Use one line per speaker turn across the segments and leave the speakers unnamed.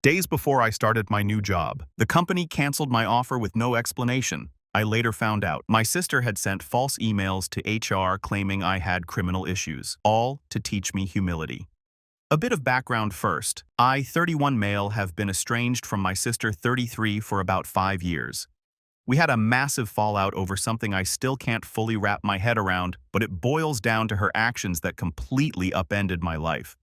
Days before I started my new job, the company canceled my offer with no explanation. I later found out my sister had sent false emails to HR claiming I had criminal issues, all to teach me humility. A bit of background first. I, 31 male, have been estranged from my sister, 33, for about 5 years. We had a massive fallout over something I still can't fully wrap my head around, but it boils down to her actions that completely upended my life.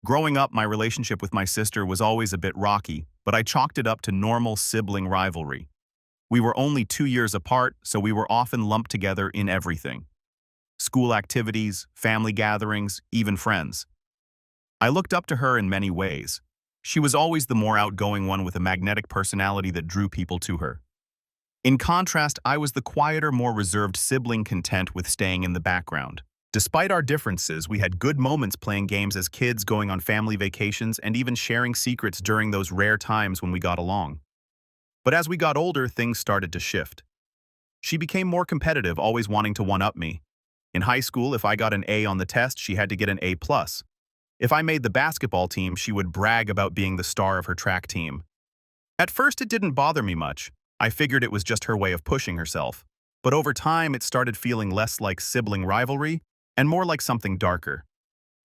Growing up, my relationship with my sister was always a bit rocky, but I chalked it up to normal sibling rivalry. We were only 2 years apart, so we were often lumped together in everything. School activities, family gatherings, even friends. I looked up to her in many ways. She was always the more outgoing one with a magnetic personality that drew people to her. In contrast, I was the quieter, more reserved sibling content with staying in the background. Despite our differences, we had good moments playing games as kids, going on family vacations, and even sharing secrets during those rare times when we got along. But as we got older, things started to shift. She became more competitive, always wanting to one-up me. In high school, if I got an A on the test, she had to get an A+. If I made the basketball team, she would brag about being the star of her track team. At first, it didn't bother me much. I figured it was just her way of pushing herself. But over time, it started feeling less like sibling rivalry and more like something darker.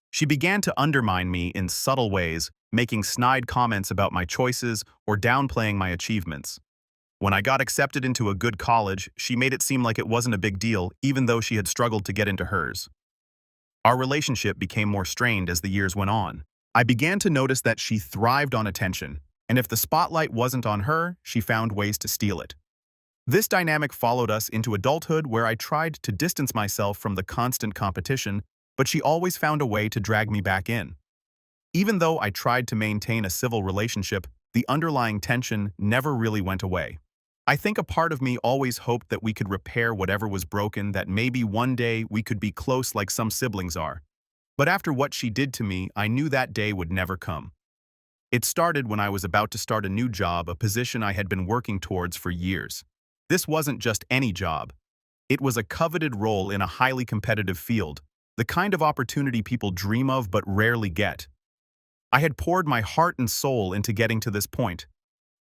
She began to undermine me in subtle ways, making snide comments about my choices or downplaying my achievements. When I got accepted into a good college, she made it seem like it wasn't a big deal, even though she had struggled to get into hers. Our relationship became more strained as the years went on. I began to notice that she thrived on attention, and if the spotlight wasn't on her, she found ways to steal it. This dynamic followed us into adulthood, where I tried to distance myself from the constant competition, but she always found a way to drag me back in. Even though I tried to maintain a civil relationship, the underlying tension never really went away. I think a part of me always hoped that we could repair whatever was broken, that maybe one day we could be close like some siblings are. But after what she did to me, I knew that day would never come. It started when I was about to start a new job, a position I had been working towards for years. This wasn't just any job. It was a coveted role in a highly competitive field, the kind of opportunity people dream of but rarely get. I had poured my heart and soul into getting to this point.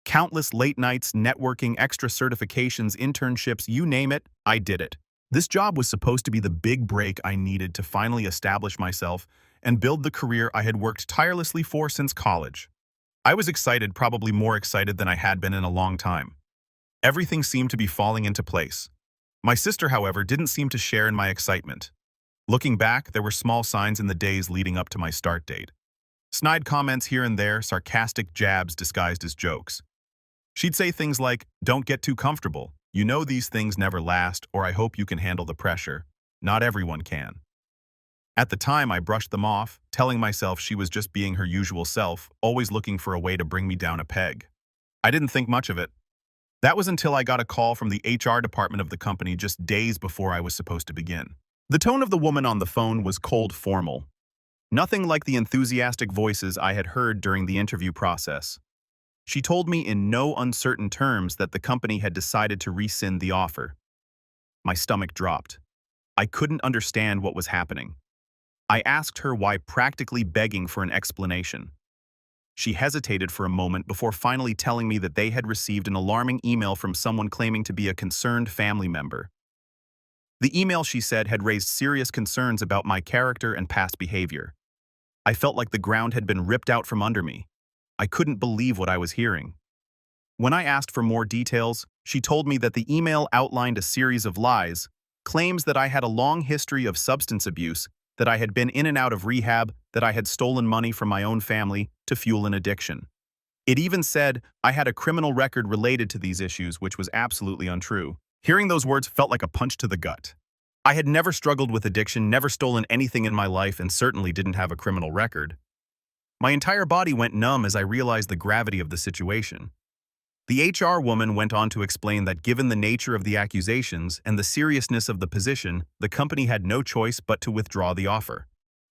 Countless late nights, networking, extra certifications, internships, you name it, I did it. This job was supposed to be the big break I needed to finally establish myself and build the career I had worked tirelessly for since college. I was excited, probably more excited than I had been in a long time. Everything seemed to be falling into place. My sister, however, didn't seem to share in my excitement. Looking back, there were small signs in the days leading up to my start date. Snide comments here and there, sarcastic jabs disguised as jokes. She'd say things like, "Don't get too comfortable. You know these things never last," or "I hope you can handle the pressure. Not everyone can." At the time, I brushed them off, telling myself she was just being her usual self, always looking for a way to bring me down a peg. I didn't think much of it. That was until I got a call from the HR department of the company just days before I was supposed to begin. The tone of the woman on the phone was cold, formal. Nothing like the enthusiastic voices I had heard during the interview process. She told me in no uncertain terms that the company had decided to rescind the offer. My stomach dropped. I couldn't understand what was happening. I asked her why, practically begging for an explanation. She hesitated for a moment before finally telling me that they had received an alarming email from someone claiming to be a concerned family member. The email, she said, had raised serious concerns about my character and past behavior. I felt like the ground had been ripped out from under me. I couldn't believe what I was hearing. When I asked for more details, she told me that the email outlined a series of lies, claims that I had a long history of substance abuse, that I had been in and out of rehab, that I had stolen money from my own family to fuel an addiction. It even said I had a criminal record related to these issues, which was absolutely untrue. Hearing those words felt like a punch to the gut. I had never struggled with addiction, never stolen anything in my life, and certainly didn't have a criminal record. My entire body went numb as I realized the gravity of the situation. The HR woman went on to explain that given the nature of the accusations and the seriousness of the position, the company had no choice but to withdraw the offer.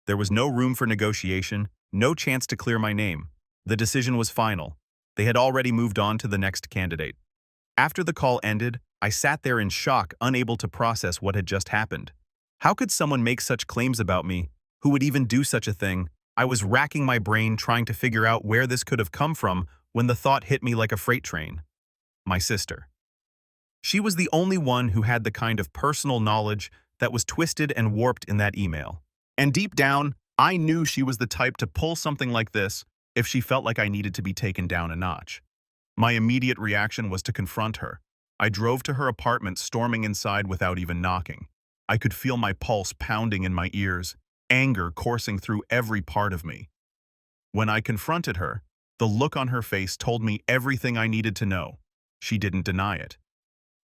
There was no room for negotiation, no chance to clear my name. The decision was final. They had already moved on to the next candidate. After the call ended, I sat there in shock, unable to process what had just happened. How could someone make such claims about me? Who would even do such a thing? I was racking my brain trying to figure out where this could have come from when the thought hit me like a freight train. My sister. She was the only one who had the kind of personal knowledge that was twisted and warped in that email. And deep down, I knew she was the type to pull something like this if she felt like I needed to be taken down a notch. My immediate reaction was to confront her. I drove to her apartment, storming inside without even knocking. I could feel my pulse pounding in my ears, anger coursing through every part of me. When I confronted her, the look on her face told me everything I needed to know. She didn't deny it.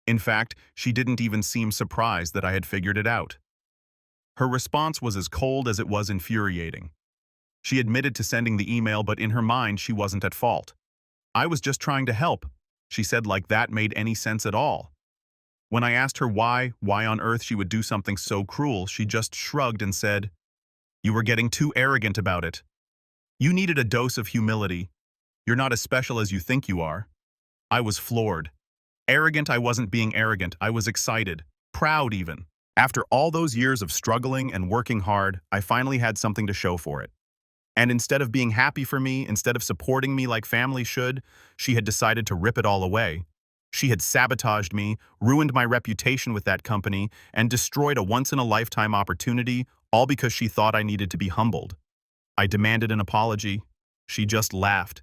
In fact, she didn't even seem surprised that I had figured it out. Her response was as cold as it was infuriating. She admitted to sending the email, but in her mind, she wasn't at fault. I was just trying to help, she said, like that made any sense at all. When I asked her why on earth she would do something so cruel, she just shrugged and said, "You were getting too arrogant about it. You needed a dose of humility. You're not as special as you think you are." I was floored. Arrogant, I wasn't being arrogant. I was excited, proud even. After all those years of struggling and working hard, I finally had something to show for it. And instead of being happy for me, instead of supporting me like family should, she had decided to rip it all away. She had sabotaged me, ruined my reputation with that company, and destroyed a once-in-a-lifetime opportunity, all because she thought I needed to be humbled. I demanded an apology. She just laughed.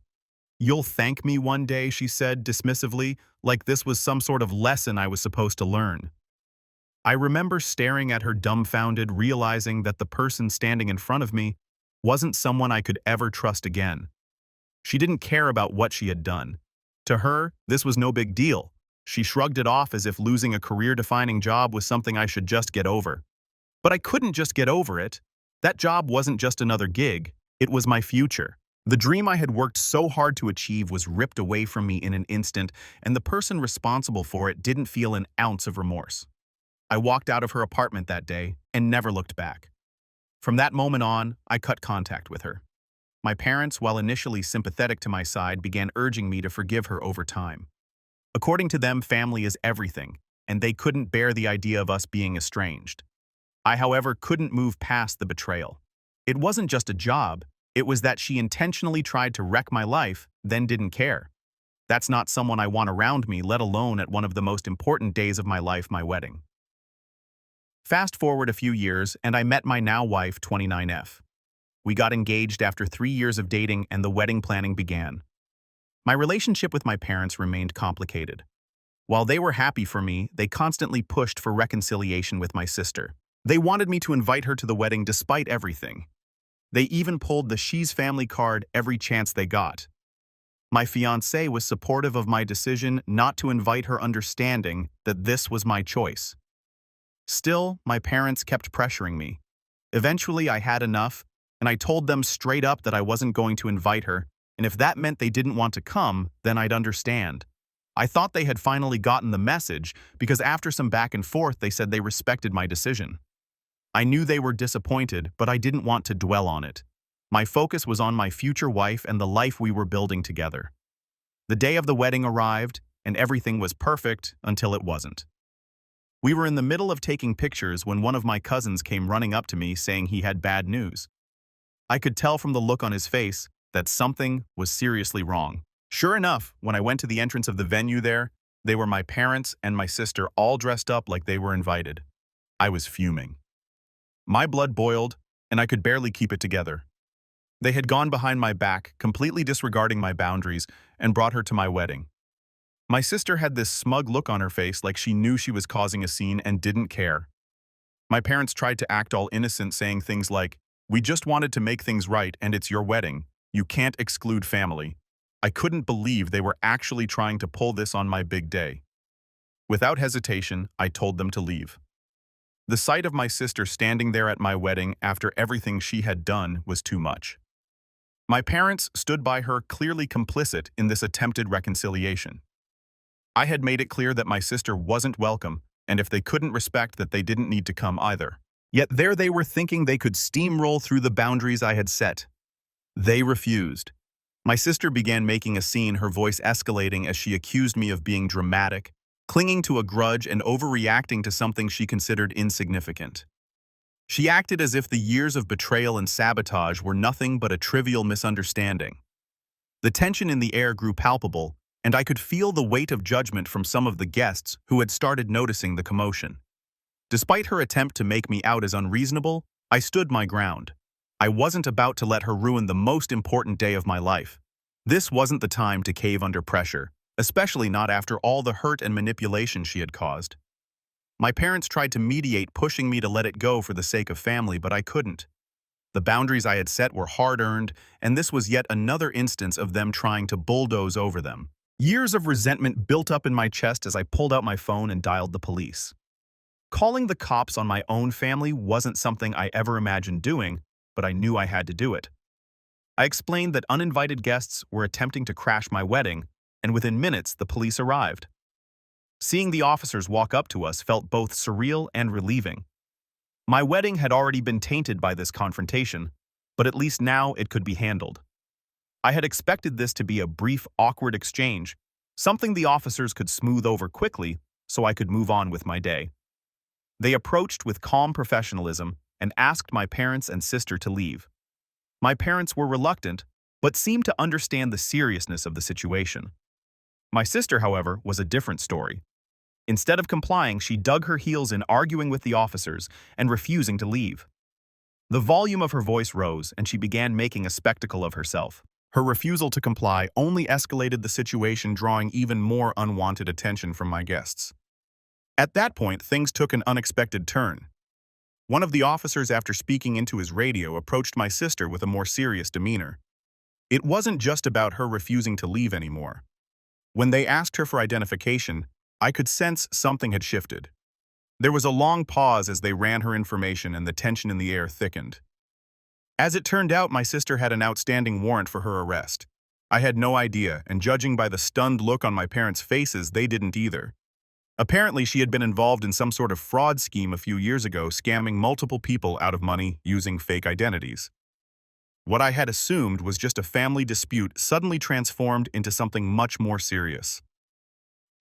"You'll thank me one day," she said dismissively, like this was some sort of lesson I was supposed to learn. I remember staring at her dumbfounded, realizing that the person standing in front of me wasn't someone I could ever trust again. She didn't care about what she had done. To her, this was no big deal. She shrugged it off as if losing a career-defining job was something I should just get over. But I couldn't just get over it. That job wasn't just another gig. It was my future. The dream I had worked so hard to achieve was ripped away from me in an instant, and the person responsible for it didn't feel an ounce of remorse. I walked out of her apartment that day and never looked back. From that moment on, I cut contact with her. My parents, while initially sympathetic to my side, began urging me to forgive her over time. According to them, family is everything, and they couldn't bear the idea of us being estranged. I, however, couldn't move past the betrayal. It wasn't just a job, it was that she intentionally tried to wreck my life, then didn't care. That's not someone I want around me, let alone at one of the most important days of my life, my wedding. Fast forward a few years, and I met my now wife, 29F. We got engaged after 3 years of dating, and the wedding planning began. My relationship with my parents remained complicated. While they were happy for me, they constantly pushed for reconciliation with my sister. They wanted me to invite her to the wedding despite everything. They even pulled the "she's family" card every chance they got. My fiancé was supportive of my decision not to invite her, understanding that this was my choice. Still, my parents kept pressuring me. Eventually, I had enough, and I told them straight up that I wasn't going to invite her, and if that meant they didn't want to come, then I'd understand. I thought they had finally gotten the message, because after some back and forth, they said they respected my decision. I knew they were disappointed, but I didn't want to dwell on it. My focus was on my future wife and the life we were building together. The day of the wedding arrived, and everything was perfect until it wasn't. We were in the middle of taking pictures when one of my cousins came running up to me saying he had bad news. I could tell from the look on his face that something was seriously wrong. Sure enough, when I went to the entrance of the venue there, they were my parents and my sister all dressed up like they were invited. I was fuming. My blood boiled, and I could barely keep it together. They had gone behind my back, completely disregarding my boundaries, and brought her to my wedding. My sister had this smug look on her face like she knew she was causing a scene and didn't care. My parents tried to act all innocent, saying things like, "We just wanted to make things right, and it's your wedding. You can't exclude family." I couldn't believe they were actually trying to pull this on my big day. Without hesitation, I told them to leave. The sight of my sister standing there at my wedding after everything she had done was too much. My parents stood by her, clearly complicit in this attempted reconciliation. I had made it clear that my sister wasn't welcome, and if they couldn't respect that, they didn't need to come either. Yet there they were, thinking they could steamroll through the boundaries I had set. They refused. My sister began making a scene, her voice escalating as she accused me of being dramatic, clinging to a grudge, and overreacting to something she considered insignificant. She acted as if the years of betrayal and sabotage were nothing but a trivial misunderstanding. The tension in the air grew palpable, and I could feel the weight of judgment from some of the guests who had started noticing the commotion. Despite her attempt to make me out as unreasonable, I stood my ground. I wasn't about to let her ruin the most important day of my life. This wasn't the time to cave under pressure, especially not after all the hurt and manipulation she had caused. My parents tried to mediate, pushing me to let it go for the sake of family, but I couldn't. The boundaries I had set were hard-earned, and this was yet another instance of them trying to bulldoze over them. Years of resentment built up in my chest as I pulled out my phone and dialed the police. Calling the cops on my own family wasn't something I ever imagined doing, but I knew I had to do it. I explained that uninvited guests were attempting to crash my wedding, and within minutes the police arrived. Seeing the officers walk up to us felt both surreal and relieving. My wedding had already been tainted by this confrontation, but at least now it could be handled. I had expected this to be a brief, awkward exchange, something the officers could smooth over quickly so I could move on with my day. They approached with calm professionalism and asked my parents and sister to leave. My parents were reluctant, but seemed to understand the seriousness of the situation. My sister, however, was a different story. Instead of complying, she dug her heels in, arguing with the officers and refusing to leave. The volume of her voice rose, and she began making a spectacle of herself. Her refusal to comply only escalated the situation, drawing even more unwanted attention from my guests. At that point, things took an unexpected turn. One of the officers, after speaking into his radio, approached my sister with a more serious demeanor. It wasn't just about her refusing to leave anymore. When they asked her for identification, I could sense something had shifted. There was a long pause as they ran her information, and the tension in the air thickened. As it turned out, my sister had an outstanding warrant for her arrest. I had no idea, and judging by the stunned look on my parents' faces, they didn't either. Apparently, she had been involved in some sort of fraud scheme a few years ago, scamming multiple people out of money using fake identities. What I had assumed was just a family dispute suddenly transformed into something much more serious.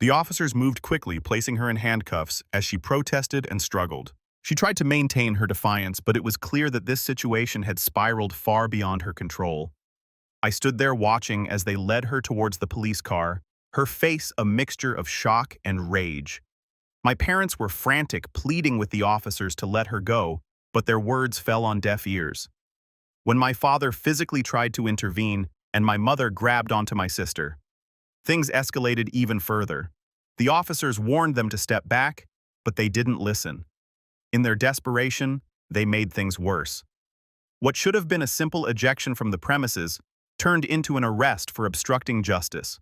The officers moved quickly, placing her in handcuffs as she protested and struggled. She tried to maintain her defiance, but it was clear that this situation had spiraled far beyond her control. I stood there watching as they led her towards the police car, her face a mixture of shock and rage. My parents were frantic, pleading with the officers to let her go, but their words fell on deaf ears. When my father physically tried to intervene and my mother grabbed onto my sister, things escalated even further. The officers warned them to step back, but they didn't listen. In their desperation, they made things worse. What should have been a simple ejection from the premises turned into an arrest for obstructing justice.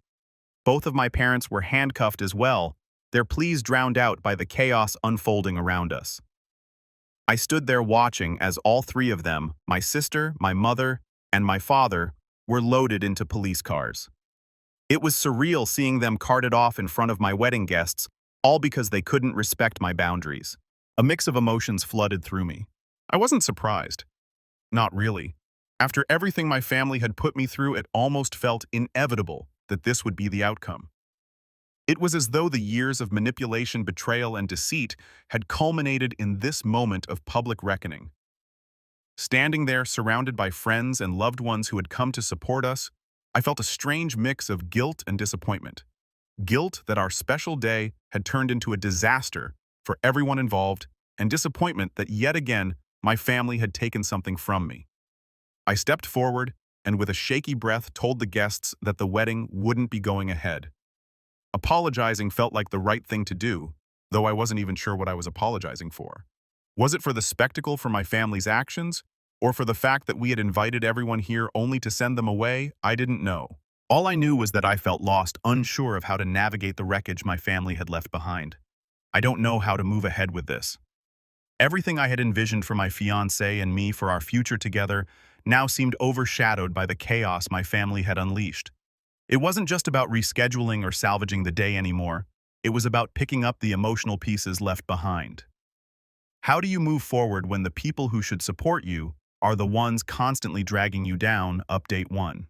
Both of my parents were handcuffed as well, their pleas drowned out by the chaos unfolding around us. I stood there watching as all three of them, my sister, my mother, and my father, were loaded into police cars. It was surreal seeing them carted off in front of my wedding guests, all because they couldn't respect my boundaries. A mix of emotions flooded through me. I wasn't surprised. Not really. After everything my family had put me through, it almost felt inevitable that this would be the outcome. It was as though the years of manipulation, betrayal, and deceit had culminated in this moment of public reckoning. Standing there, surrounded by friends and loved ones who had come to support us, I felt a strange mix of guilt and disappointment. Guilt that our special day had turned into a disaster for everyone involved, and disappointment that yet again my family had taken something from me. I stepped forward and with a shaky breath told the guests that the wedding wouldn't be going ahead. Apologizing felt like the right thing to do, though I wasn't even sure what I was apologizing for. Was it for the spectacle for my family's actions, or for the fact that we had invited everyone here only to send them away? I didn't know. All I knew was that I felt lost, unsure of how to navigate the wreckage my family had left behind. I don't know how to move ahead with this. Everything I had envisioned for my fiancé and me for our future together now seemed overshadowed by the chaos my family had unleashed. It wasn't just about rescheduling or salvaging the day anymore. It was about picking up the emotional pieces left behind. How do you move forward when the people who should support you are the ones constantly dragging you down? Update 1.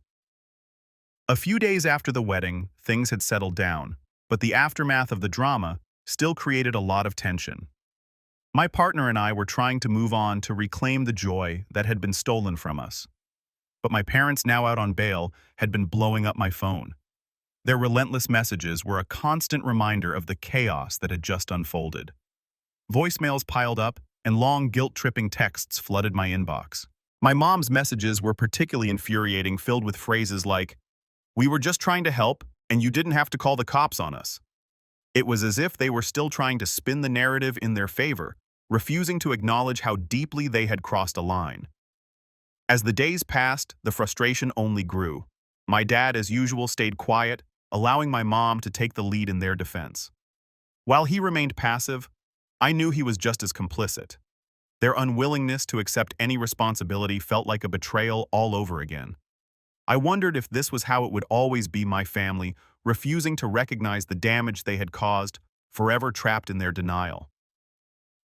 A few days after the wedding, things had settled down, but the aftermath of the drama still created a lot of tension. My partner and I were trying to move on to reclaim the joy that had been stolen from us. But my parents, now out on bail, had been blowing up my phone. Their relentless messages were a constant reminder of the chaos that had just unfolded. Voicemails piled up, and long, guilt-tripping texts flooded my inbox. My mom's messages were particularly infuriating, filled with phrases like, "We were just trying to help, and you didn't have to call the cops on us." It was as if they were still trying to spin the narrative in their favor, refusing to acknowledge how deeply they had crossed a line. As the days passed, the frustration only grew. My dad, as usual, stayed quiet, allowing my mom to take the lead in their defense. While he remained passive, I knew he was just as complicit. Their unwillingness to accept any responsibility felt like a betrayal all over again. I wondered if this was how it would always be, my family, refusing to recognize the damage they had caused, forever trapped in their denial.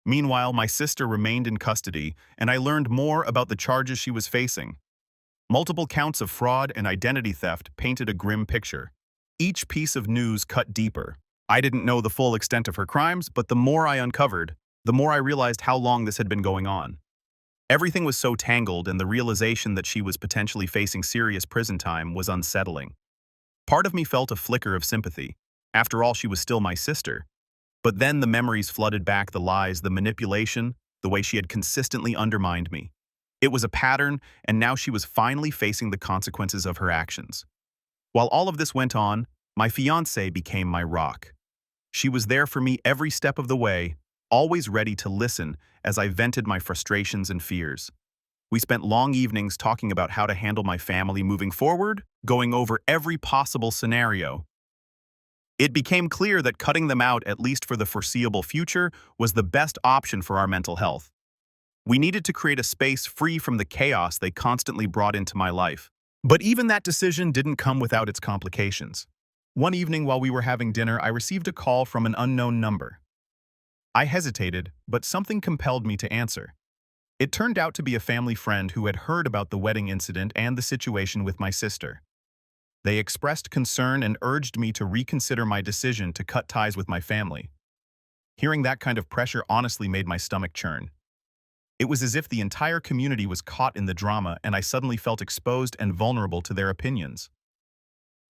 Meanwhile, my sister remained in custody, and I learned more about the charges she was facing. Multiple counts of fraud and identity theft painted a grim picture. Each piece of news cut deeper. I didn't know the full extent of her crimes, but the more I uncovered, the more I realized how long this had been going on. Everything was so tangled, and the realization that she was potentially facing serious prison time was unsettling. Part of me felt a flicker of sympathy. After all, she was still my sister. But then the memories flooded back, the lies, the manipulation, the way she had consistently undermined me. It was a pattern, and now she was finally facing the consequences of her actions. While all of this went on, my fiancée became my rock. She was there for me every step of the way, always ready to listen as I vented my frustrations and fears. We spent long evenings talking about how to handle my family moving forward, going over every possible scenario. It became clear that cutting them out, at least for the foreseeable future, was the best option for our mental health. We needed to create a space free from the chaos they constantly brought into my life. But even that decision didn't come without its complications. One evening while we were having dinner, I received a call from an unknown number. I hesitated, but something compelled me to answer. It turned out to be a family friend who had heard about the wedding incident and the situation with my sister. They expressed concern and urged me to reconsider my decision to cut ties with my family. Hearing that kind of pressure honestly made my stomach churn. It was as if the entire community was caught in the drama, and I suddenly felt exposed and vulnerable to their opinions.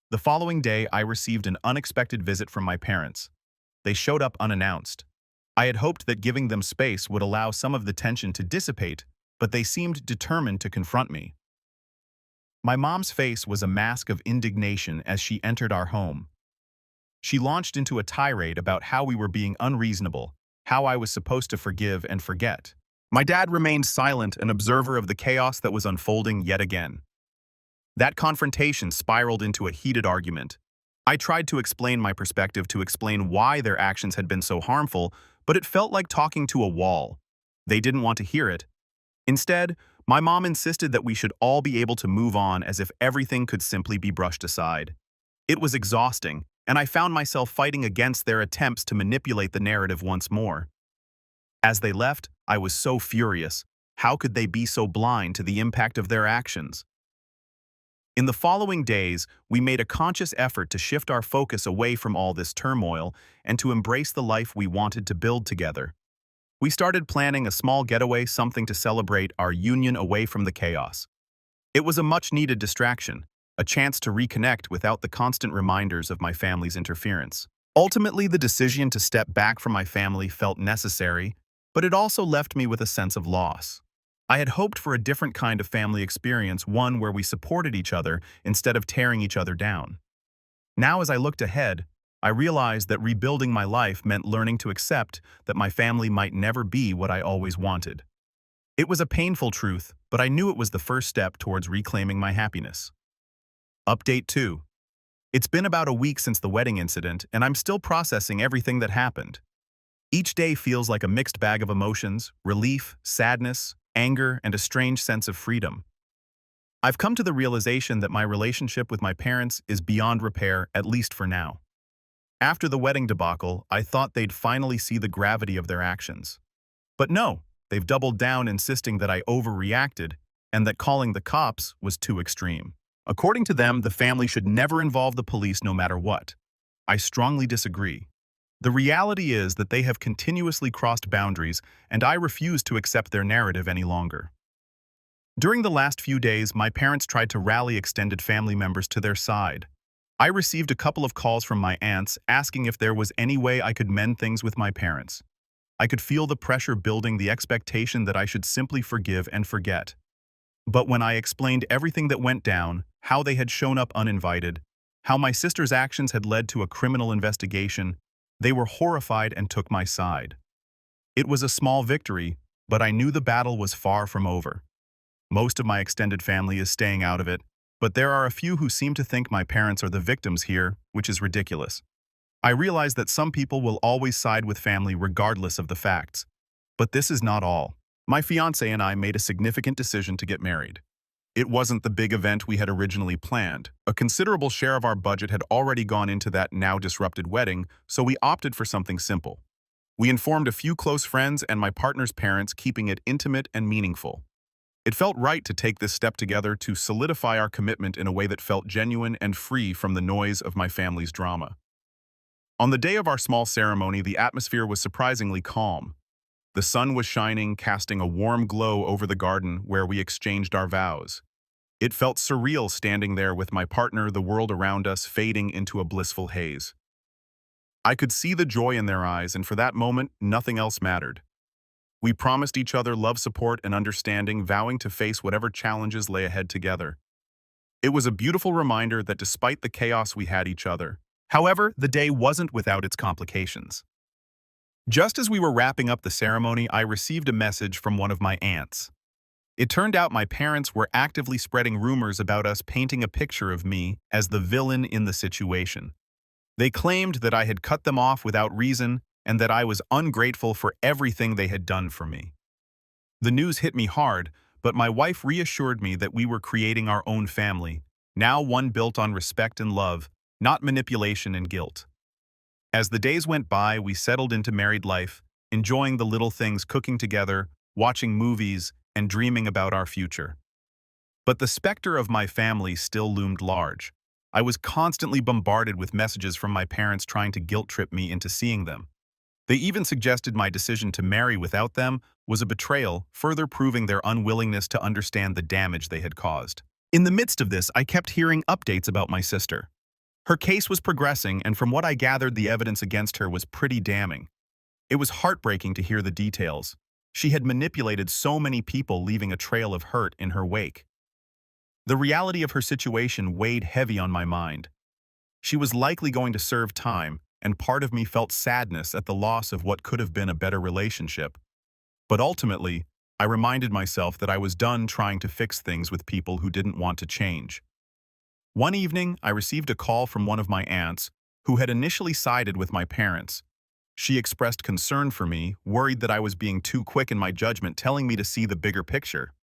The following day, I received an unexpected visit from my parents. They showed up unannounced. I had hoped that giving them space would allow some of the tension to dissipate, but they seemed determined to confront me. My mom's face was a mask of indignation as she entered our home. She launched into a tirade about how we were being unreasonable, how I was supposed to forgive and forget. My dad remained silent, an observer of the chaos that was unfolding yet again. That confrontation spiraled into a heated argument. I tried to explain my perspective, to explain why their actions had been so harmful, but it felt like talking to a wall. They didn't want to hear it. Instead, my mom insisted that we should all be able to move on, as if everything could simply be brushed aside. It was exhausting, and I found myself fighting against their attempts to manipulate the narrative once more. As they left, I was so furious. How could they be so blind to the impact of their actions? In the following days, we made a conscious effort to shift our focus away from all this turmoil and to embrace the life we wanted to build together. We started planning a small getaway, something to celebrate our union away from the chaos. It was a much-needed distraction, a chance to reconnect without the constant reminders of my family's interference. Ultimately, the decision to step back from my family felt necessary, but it also left me with a sense of loss. I had hoped for a different kind of family experience, one where we supported each other instead of tearing each other down. Now, as I looked ahead, I realized that rebuilding my life meant learning to accept that my family might never be what I always wanted. It was a painful truth, but I knew it was the first step towards reclaiming my happiness. Update 2. It's been about a week since the wedding incident, and I'm still processing everything that happened. Each day feels like a mixed bag of emotions: relief, sadness, anger, and a strange sense of freedom. I've come to the realization that my relationship with my parents is beyond repair, at least for now. After the wedding debacle, I thought they'd finally see the gravity of their actions. But no, they've doubled down, insisting that I overreacted and that calling the cops was too extreme. According to them, the family should never involve the police no matter what. I strongly disagree. The reality is that they have continuously crossed boundaries, and I refuse to accept their narrative any longer. During the last few days, my parents tried to rally extended family members to their side. I received a couple of calls from my aunts asking if there was any way I could mend things with my parents. I could feel the pressure building, the expectation that I should simply forgive and forget. But when I explained everything that went down, how they had shown up uninvited, how my sister's actions had led to a criminal investigation, they were horrified and took my side. It was a small victory, but I knew the battle was far from over. Most of my extended family is staying out of it, but there are a few who seem to think my parents are the victims here, which is ridiculous. I realize that some people will always side with family regardless of the facts. But this is not all. My fiancé and I made a significant decision to get married. It wasn't the big event we had originally planned. A considerable share of our budget had already gone into that now disrupted wedding, so we opted for something simple. We informed a few close friends and my partner's parents, keeping it intimate and meaningful. It felt right to take this step together to solidify our commitment in a way that felt genuine and free from the noise of my family's drama. On the day of our small ceremony, the atmosphere was surprisingly calm. The sun was shining, casting a warm glow over the garden where we exchanged our vows. It felt surreal standing there with my partner, the world around us fading into a blissful haze. I could see the joy in their eyes, and for that moment, nothing else mattered. We promised each other love, support, and understanding, vowing to face whatever challenges lay ahead together. It was a beautiful reminder that despite the chaos we had each other. However, the day wasn't without its complications. Just as we were wrapping up the ceremony, I received a message from one of my aunts. It turned out my parents were actively spreading rumors about us, painting a picture of me as the villain in the situation. They claimed that I had cut them off without reason and that I was ungrateful for everything they had done for me. The news hit me hard, but my wife reassured me that we were creating our own family, now one built on respect and love, not manipulation and guilt. As the days went by, we settled into married life, enjoying the little things, cooking together, watching movies, and dreaming about our future. But the specter of my family still loomed large. I was constantly bombarded with messages from my parents trying to guilt-trip me into seeing them. They even suggested my decision to marry without them was a betrayal, further proving their unwillingness to understand the damage they had caused. In the midst of this, I kept hearing updates about my sister. Her case was progressing, and from what I gathered, the evidence against her was pretty damning. It was heartbreaking to hear the details. She had manipulated so many people, leaving a trail of hurt in her wake. The reality of her situation weighed heavy on my mind. She was likely going to serve time, and part of me felt sadness at the loss of what could have been a better relationship. But ultimately, I reminded myself that I was done trying to fix things with people who didn't want to change. One evening, I received a call from one of my aunts, who had initially sided with my parents. She expressed concern for me, worried that I was being too quick in my judgment, telling me to see the bigger picture.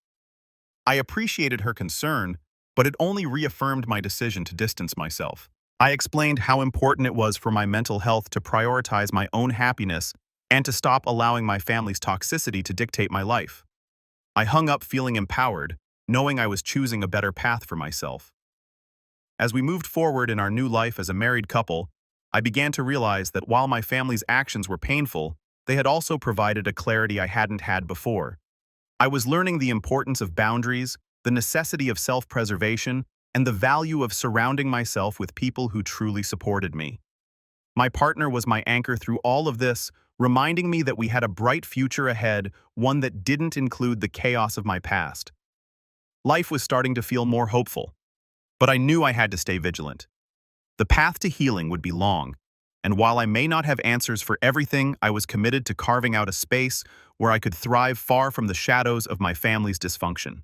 I appreciated her concern, but it only reaffirmed my decision to distance myself. I explained how important it was for my mental health to prioritize my own happiness and to stop allowing my family's toxicity to dictate my life. I hung up feeling empowered, knowing I was choosing a better path for myself. As we moved forward in our new life as a married couple, I began to realize that while my family's actions were painful, they had also provided a clarity I hadn't had before. I was learning the importance of boundaries, the necessity of self-preservation, and the value of surrounding myself with people who truly supported me. My partner was my anchor through all of this, reminding me that we had a bright future ahead, one that didn't include the chaos of my past. Life was starting to feel more hopeful, but I knew I had to stay vigilant. The path to healing would be long, and while I may not have answers for everything, I was committed to carving out a space where I could thrive far from the shadows of my family's dysfunction.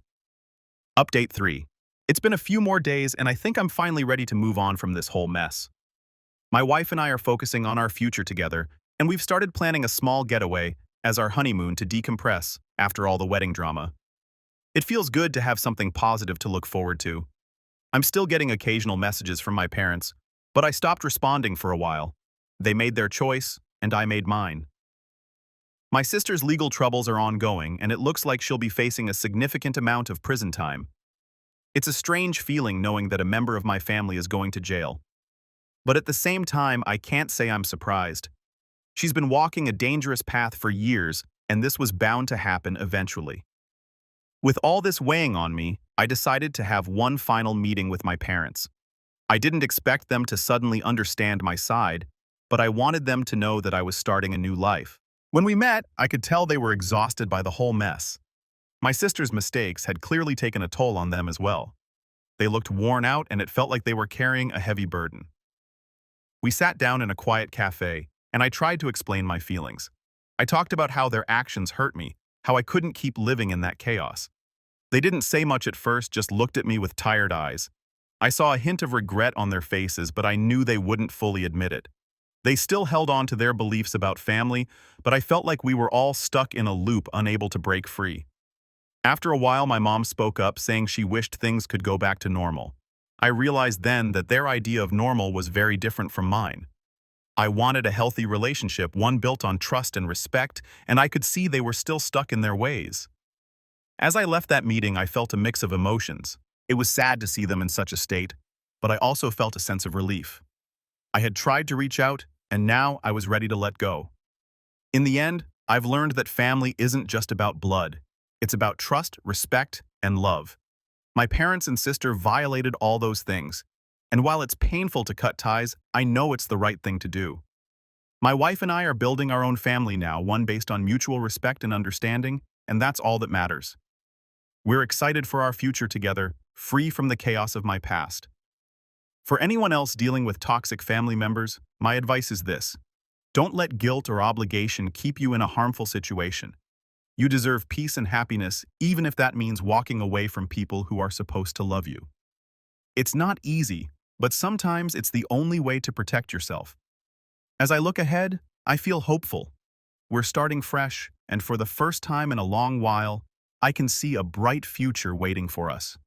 Update 3. It's been a few more days, and I think I'm finally ready to move on from this whole mess. My wife and I are focusing on our future together, and we've started planning a small getaway as our honeymoon to decompress after all the wedding drama. It feels good to have something positive to look forward to. I'm still getting occasional messages from my parents, but I stopped responding for a while. They made their choice, and I made mine. My sister's legal troubles are ongoing, and it looks like she'll be facing a significant amount of prison time. It's a strange feeling knowing that a member of my family is going to jail. But at the same time, I can't say I'm surprised. She's been walking a dangerous path for years, and this was bound to happen eventually. With all this weighing on me, I decided to have one final meeting with my parents. I didn't expect them to suddenly understand my side, but I wanted them to know that I was starting a new life. When we met, I could tell they were exhausted by the whole mess. My sister's mistakes had clearly taken a toll on them as well. They looked worn out, and it felt like they were carrying a heavy burden. We sat down in a quiet cafe, and I tried to explain my feelings. I talked about how their actions hurt me, how I couldn't keep living in that chaos. They didn't say much at first, just looked at me with tired eyes. I saw a hint of regret on their faces, but I knew they wouldn't fully admit it. They still held on to their beliefs about family, but I felt like we were all stuck in a loop, unable to break free. After a while, my mom spoke up, saying she wished things could go back to normal. I realized then that their idea of normal was very different from mine. I wanted a healthy relationship, one built on trust and respect, and I could see they were still stuck in their ways. As I left that meeting, I felt a mix of emotions. It was sad to see them in such a state, but I also felt a sense of relief. I had tried to reach out, and now I was ready to let go. In the end, I've learned that family isn't just about blood. It's about trust, respect, and love. My parents and sister violated all those things, and while it's painful to cut ties, I know it's the right thing to do. My wife and I are building our own family now, one based on mutual respect and understanding, and that's all that matters. We're excited for our future together, free from the chaos of my past. For anyone else dealing with toxic family members, my advice is this: don't let guilt or obligation keep you in a harmful situation. You deserve peace and happiness, even if that means walking away from people who are supposed to love you. It's not easy, but sometimes it's the only way to protect yourself. As I look ahead, I feel hopeful. We're starting fresh, and for the first time in a long while, I can see a bright future waiting for us.